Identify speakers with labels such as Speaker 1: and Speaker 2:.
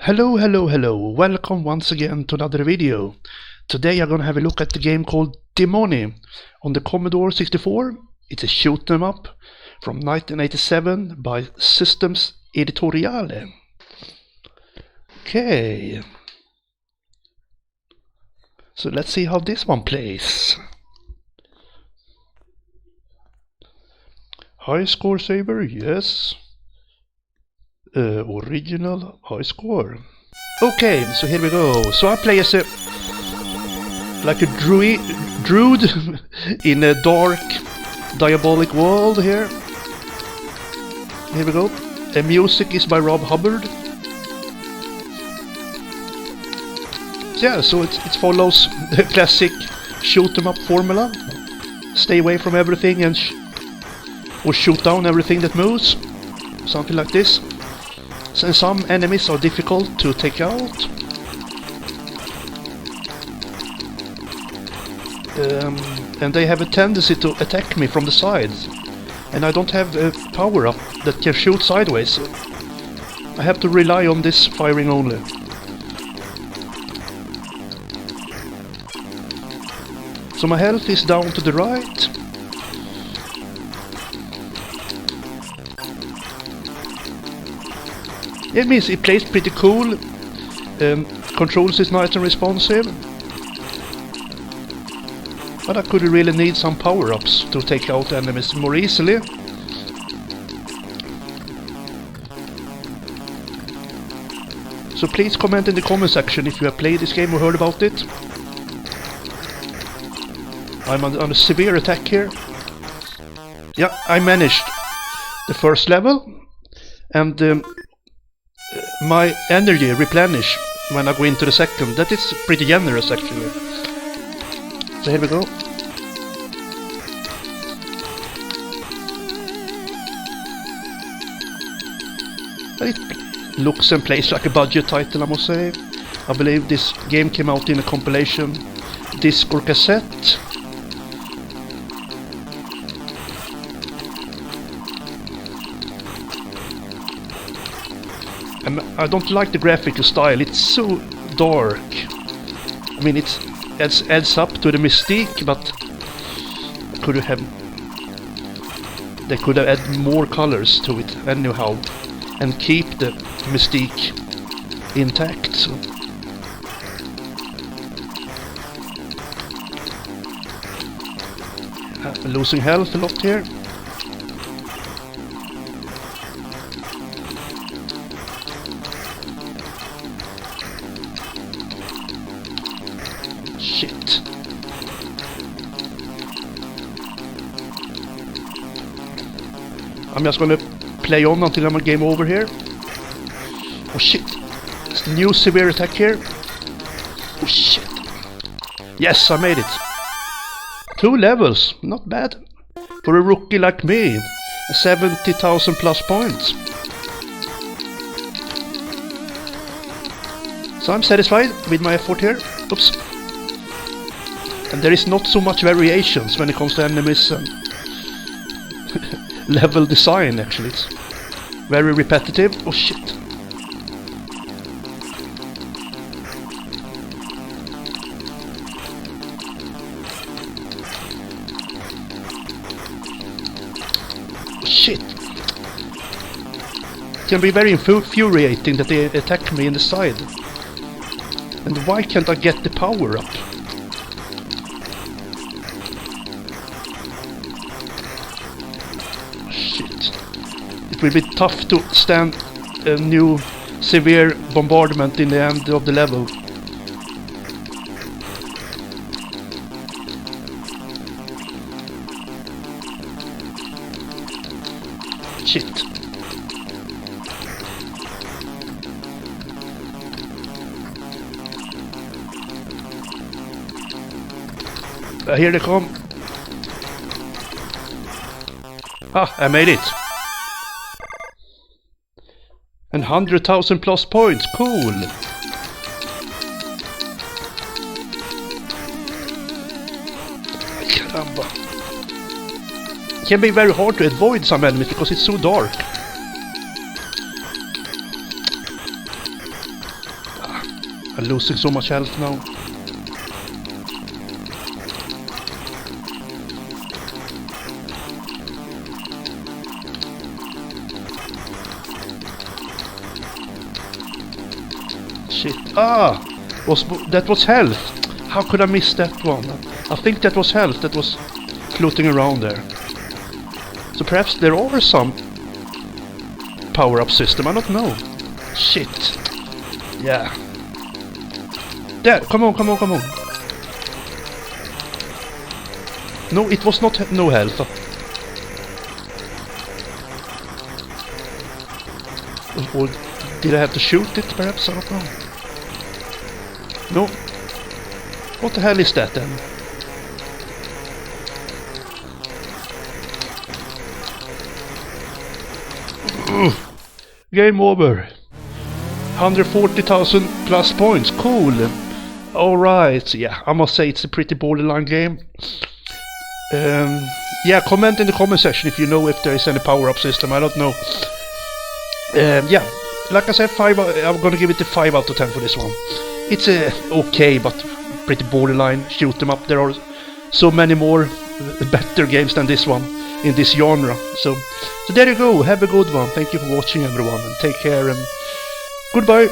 Speaker 1: Hello, welcome once again to another video. Today I'm gonna have a look at the game called Demoni on the Commodore 64. It's a shoot 'em up from 1987 by Systems Editoriale. Okay, so let's see how this one plays. High score saver, yes. Original high score. Okay, so here we go. So I play as a druid in a dark, diabolic world here. Here we go. The music is by Rob Hubbard. Yeah, so it follows the classic shoot 'em up formula. Stay away from everything and or shoot down everything that moves. Something like this. So some enemies are difficult to take out. And they have a tendency to attack me from the sides. And I don't have a power-up that can shoot sideways. So I have to rely on this firing only. So my health is down to the right. It means it plays pretty cool, controls is nice and responsive, but I could really need some power-ups to take out enemies more easily. So please comment in the comment section if you have played this game or heard about it. I'm on a severe attack here. Yeah, I managed the first level, and my energy replenish when I go into the second. That is pretty generous actually. So here we go. It looks and plays like a budget title, I must say. I believe this game came out in a compilation disc or cassette. I don't like the graphical style, it's so dark. I mean, it adds up to the mystique, but they could have added more colors to it anyhow, and keep the mystique intact. So. Losing health a lot here. Shit. I'm just gonna play on until I'm a game over here. Oh shit. It's the new severe attack here. Oh shit. Yes, I made it. 2 levels, not bad. For a rookie like me. 70,000 plus points. So I'm satisfied with my effort here. Oops. And there is not so much variations when it comes to enemies and level design actually. It's very repetitive. Oh shit. Oh shit. It can be very infuriating that they attack me in the side. And why can't I get the power up? It will be tough to stand a new severe bombardment in the end of the level. Shit. Here they come. Ah, I made it. And 100,000 plus points, cool! Caramba. It can be very hard to avoid some enemies because it's so dark. I'm losing so much health now. Shit. Ah! That was health. How could I miss that one? I think that was health that was floating around there. So perhaps there are some power-up system, I don't know. Shit. Yeah. There, come on. No, it was not no health. Or did I have to shoot it perhaps? I don't know. No. What the hell is that then? Game over. 140,000 plus points. Cool. Alright. Yeah, I must say it's a pretty borderline game. Yeah, comment in the comment section if you know if there is any power-up system. I don't know. Yeah, like I said, I'm gonna give it a 5 out of 10 for this one. It's okay, but pretty borderline. Shoot them up. There are so many more better games than this one in this genre. So there you go. Have a good one. Thank you for watching, everyone, and take care and goodbye.